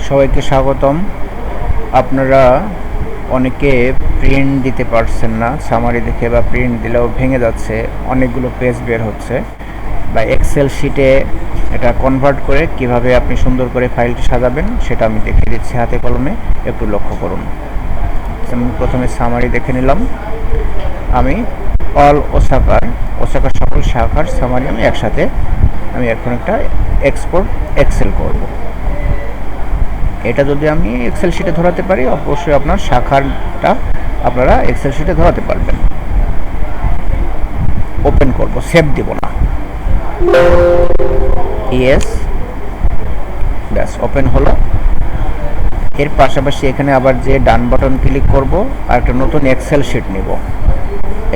সবাইকে স্বাগতম। আপনারা অনেকে প্রিন্ট দিতে পারছেন না, সামারি দেখে বা প্রিন্ট দিলেও ভেঙে যাচ্ছে, অনেকগুলো পেজ বের হচ্ছে, বা এক্সেল শিটে এটা কনভার্ট করে কিভাবে আপনি সুন্দর করে ফাইলটি সাজাবেন সেটা আমি দেখিয়ে দিচ্ছি হাতে কলমে, একটু লক্ষ্য করুন। প্রথমে সামারি দেখে নিলাম। আমি অল ওসাকার সকল শাখার সামারি আমি একসাথে এখন একটা এক্সপোর্ট এক্সেল করব। এটা যদি আমি এক্সেল শিটে ধরাতে পারি, অবশ্যই আপনার শাখাটা আপনারা এক্সেল শিটে ধরাতে পারবেন। ওপেন করব, সেভ দিব না। ইয়েস, ব্যাস ওপেন হলো। এর পাশাপাশি এখানে আবার যে ডান বাটন ক্লিক করব আর একটা নতুন এক্সেল শিট নিব।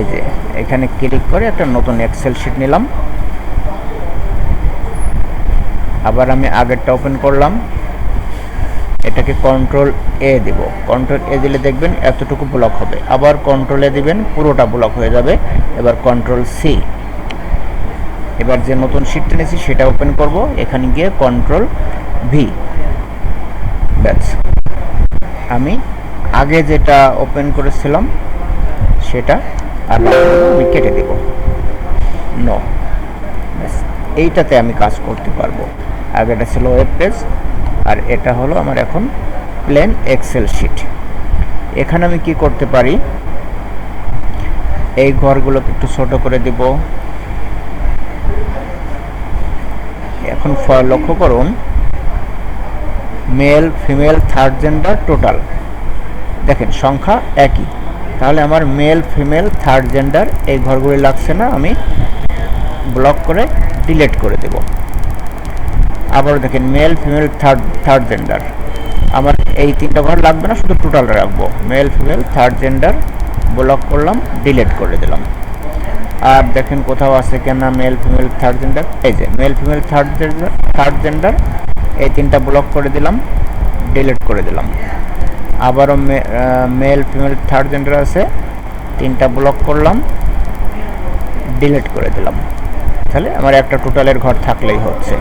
এই যে এখানে ক্লিক করে একটা নতুন এক্সেল শিট নিলাম। আবার আমি আগেরটা ওপেন করলাম, এটাকে কন্ট্রোল এ দিব। কন্ট্রোল এ দিলে দেখবেন এতটুকু ব্লক হবে, আবার কন্ট্রোল এ দিবেন, পুরোটা ব্লক হয়ে যাবে। এবার কন্ট্রোল সি। এবার যে নতুন শিটটা নিয়েছি সেটা ওপেন করব, এখানে গিয়ে কন্ট্রোল ভি। ব্যাস, আমি আগে যেটা ওপেন করেছিলাম সেটা আর আমি কেটে দেব। নো, ব্যাস এইটাতে আমি কাজ করতে পারবো। আগেটা ছিল ওয়েব পেজ, আর এটা হলো আমার এখন প্লেন এক্সেল শিট। এখানে আমি কি করতে পারি, এই ঘরগুলোকে একটু ছোট করে দেব। এখন লক্ষ্য করুন, male female third gender total দেখেন সংখ্যা একই, তাহলে আমার মেল ফিমেল থার্ড জেন্ডার এই ঘরগুলি লাগছে না, আমি ব্লক করে ডিলিট করে দেব। আবার দেখেন মেল ফিমেল থার্ড জেন্ডার, আমার এই তিনটা ঘর লাগবে না, শুধু টোটাল রাখবো। Male female third gender block করলাম, ডিলিট করে দিলাম। আর দেখেন কোথাও আছে কেনা মেল ফিমেল থার্ড জেন্ডার, এই যে মেল ফিমেল থার্ড জেন্ডার এই তিনটা ব্লক করে দিলাম, ডিলিট করে দিলাম। আবারও মেল ফিমেল থার্ড জেন্ডার আছে, তিনটা ব্লক করলাম, ডিলিট করে দিলাম। তাহলে আমার একটা টোটালের ঘর থাকলেই হচ্ছে।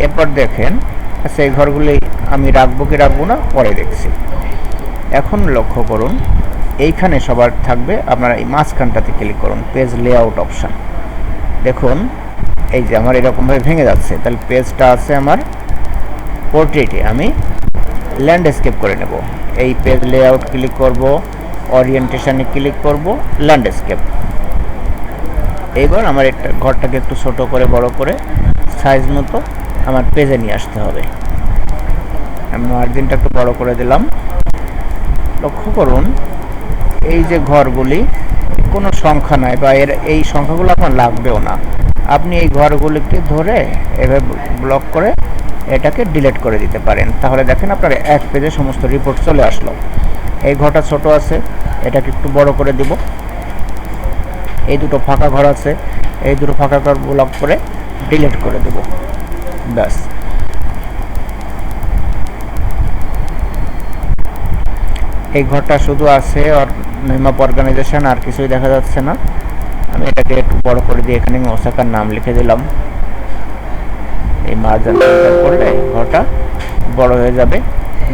এরপর দেখেন সেই ঘরগুলি আমি রাখবো কি রাখবো না পরে দেখছি। এখন লক্ষ্য করুন, এইখানে সবার থাকবে, আপনারা এই মাঝখানটাতে ক্লিক করুন, পেজ লেআউট অপশান। দেখুন এই যে আমার এরকমভাবে ভেঙে যাচ্ছে, তাহলে পেজটা আছে আমার পোর্ট্রেটে, আমি ল্যান্ডস্কেপ করে নেব। এই পেজ লেআউট ক্লিক করব, ওরিয়েন্টেশনে ক্লিক করব, ল্যান্ডস্কেপ। এইবার আমার একটা ঘরটাকে একটু ছোট করে বড় করে সাইজ মতো আমার পেজে নিয়ে আসতে হবে। আমি মার্জিনটা একটু বড় করে দিলাম। লক্ষ্য করুন, এই যে ঘরগুলি কোনো সংখ্যা নাই, বা এই সংখ্যাগুলো আপনার লাগবেও না। আপনি এই ঘরগুলিকে ধরে এভাবে ব্লক করে এটাকে ডিলিট করে দিতে পারেন। তাহলে দেখেন আপনার এক পেজে সমস্ত রিপোর্ট চলে আসলো। এই ঘরটা ছোট আছে, এটাকে একটু বড় করে দিব। এই দুটো ফাঁকা ঘর আছে, এই দুটো ফাঁকা ঘর ব্লক করে ডিলিট করে দেব। ব্যাস, এই ঘরটা শুধু আছে আর নেম অফ অর্গানাইজেশন, আর কিছুই দেখা যাচ্ছে না। আমি এটাকে একটু বড় করে দিয়ে এখানে আমি ওসাকার নাম লিখে দিলাম। এই মার্জিন করলে ঘরটা বড় হয়ে যাবে।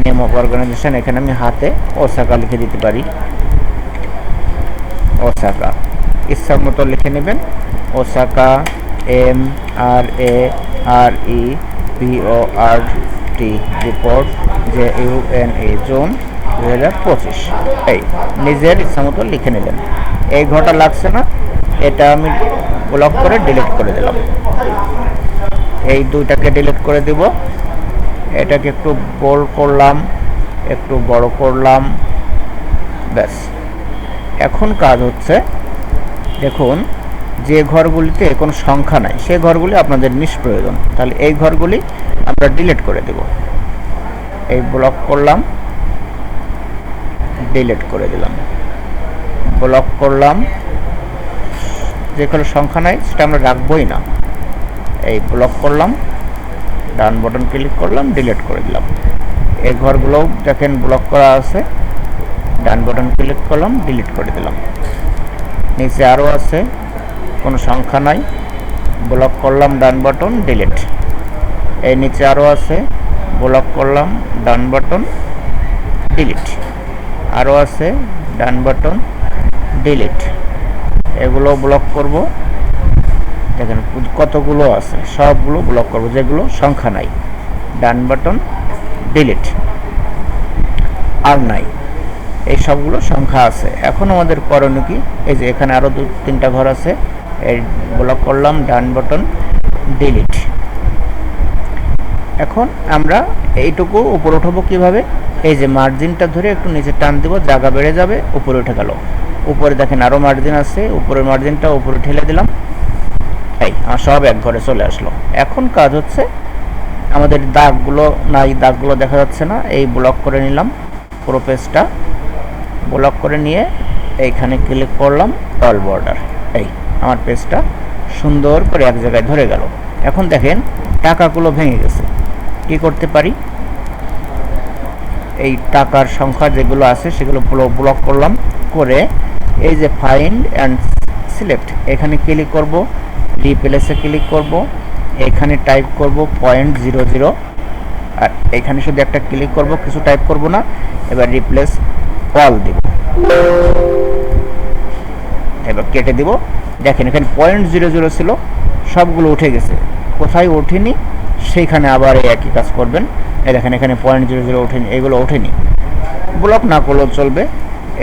নেম অফ অর্গানাইজেশন এখানে আমি হাতে ওসাকা লিখে দিতে পারি। ওসাকা ইচ্ছা মতো লিখে নেবেন। Osaka MRAREPORT report, JUNE June 2025। এই নিজের ইচ্ছা মতো লিখে নেবেন। এই ঘরটা লাগছে না, এটা আমি ব্লক করে ডিলিট করে দিলাম। এই দুইটাকে ডিলিট করে দিব। এটাকে একটু বোল্ড করলাম, একটু বড় করলাম। ব্যাস, এখন কাজ হচ্ছে, দেখুন যে ঘরগুলিতে কোনো সংখ্যা নাই সে ঘরগুলি আপনাদের নিষ্প্রয়োজন, তাহলে এই ঘরগুলি আমরা ডিলিট করে দেব। এই ব্লক করলাম, ডিলিট করে দিলাম, ব্লক করলাম। যে কোনো সংখ্যা নাই সেটা আমরা রাখবই না। এই ব্লক করলাম, ডান বাটন ক্লিক করলাম, ডিলিট করে দিলাম। এই ঘরগুলোও দেখেন ব্লক করা আছে, ডান বাটন ক্লিক করলাম, ডিলিট করে দিলাম। নিচে আরও আছে, কোনো সংখ্যা নাই, ব্লক করলাম, ডান বাটন, ডিলিট। এই নিচে আরও আছে, ব্লক করলাম, ডান বাটন ডিলিট। আরও আছে ডান বাটন ডিলিট, এগুলো ব্লক করব। দেখেন কতগুলো আছে, সবগুলো ব্লক করব, যেগুলো সংখ্যা নাই। ডান বাটন ডিলিট, আর নাই, এই সবগুলো সংখ্যা আছে। এখন আমাদের করণীয় কি, এই যে এখানে আরও 2-3টা ঘর আছে, এই ব্লক করলাম, ডান বাটন ডিলিট। এখন আমরা এইটুকু উপরে উঠাবো কিভাবে, এই যে মার্জিনটা ধরে একটু নিচে টান দিব, জায়গা বেড়ে যাবে, উপরে উঠে গেল। উপরে দেখেন আরও মার্জিন আছে, উপরের মার্জিনটা উপরে ঠেলে দিলাম, এই আমার সব এক ঘরে চলে আসলো। এখন কাজ হচ্ছে, আমাদের দাগগুলো নাই, দাগগুলো দেখা যাচ্ছে না, এই ব্লক করে নিলাম, পুরো পেজটা ব্লক করে নিয়ে এইখানে ক্লিক করলাম অল বর্ডার। এই আমার পেজটা সুন্দর করে এক জায়গায় ধরে গেল। এখন দেখেন টাকাগুলো ভেঙে গেছে। কি করতে পারি, এই টাকার সংখ্যা যেগুলো আছে সেগুলো ব্লক করলাম, করে এই যে ফাইন্ড অ্যান্ড সিলেক্ট, এখানে ক্লিক করব, রিপ্লেসে ক্লিক করব, এখানে টাইপ করব 0.00, আর এখানে শুধু একটা ক্লিক করব, কিছু টাইপ করব না। এবার রিপ্লেস অল দিব, এবার কেটে দিব। দেখেন এখানে 0.00 ছিল, সবগুলো উঠে গেছে। কোথায় ওঠেনি সেইখানে আবার এই একই কাজ করবেন। এই দেখেন এখানে 0.00 ওঠেনি, এগুলো ওঠেনি। ব্লক না করলেও চলবে।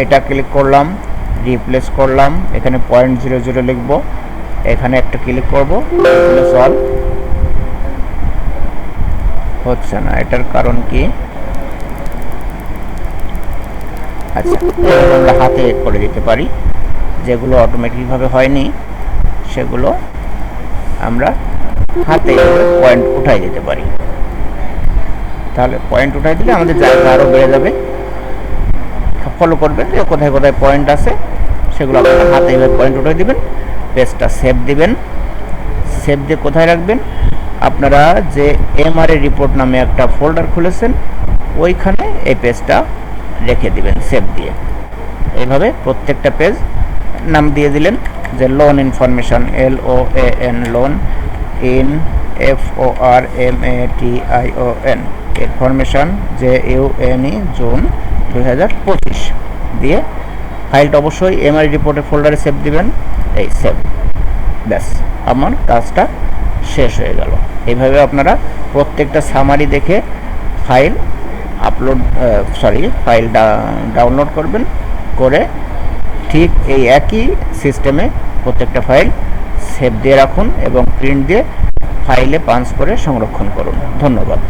এটা ক্লিক করলাম, রিপ্লেস করলাম, এখানে 0.00 লিখব, এখানে একটা ক্লিক করব, রিপ্লেস অল। হচ্ছে না, এটার কারণ কি? আচ্ছা, আমরা হাতে করে দিতে পারি, যেগুলো অটোমেটিকভাবে হয়নি সেগুলো আমরা হাতে পয়েন্ট উঠাই দিতে পারি। তাহলে পয়েন্ট উঠাই দিলে আমাদের জায়গা আরও বেড়ে যাবে। ফলো করবেন যে কোথায় কোথায় পয়েন্ট আছে, সেগুলো আপনারা হাতে এভাবে পয়েন্ট উঠাই দিবেন। পেজটা সেভ দিবেন। সেভ দিয়ে কোথায় রাখবেন, আপনারা যে এমআরএ রিপোর্ট নামে একটা ফোল্ডার খুলেছেন, ওইখানে এই পেজটা রেখে দিবেন সেভ দিয়ে। এইভাবে প্রত্যেকটা পেজ নাম দিয়ে দিলেন, যে loan information, LOAN loan, INFORMATION information, JUNE June 2025 দিয়ে ফাইলটা অবশ্যই এমআরএ রিপোর্টের ফোল্ডারে সেভ দিবেন। এই সেভ, ব্যাস আমার কাজটা শেষ হয়ে গেল। এইভাবে আপনারা প্রত্যেকটা সামারি দেখে ফাইল ডাউনলোড করবেন, করে ঠিক এই একই সিস্টেমে প্রত্যেকটা ফাইল সেভ দিয়ে রাখুন এবং প্রিন্ট দিয়ে ফাইলে পাঞ্চ করে সংরক্ষণ করুন। ধন্যবাদ।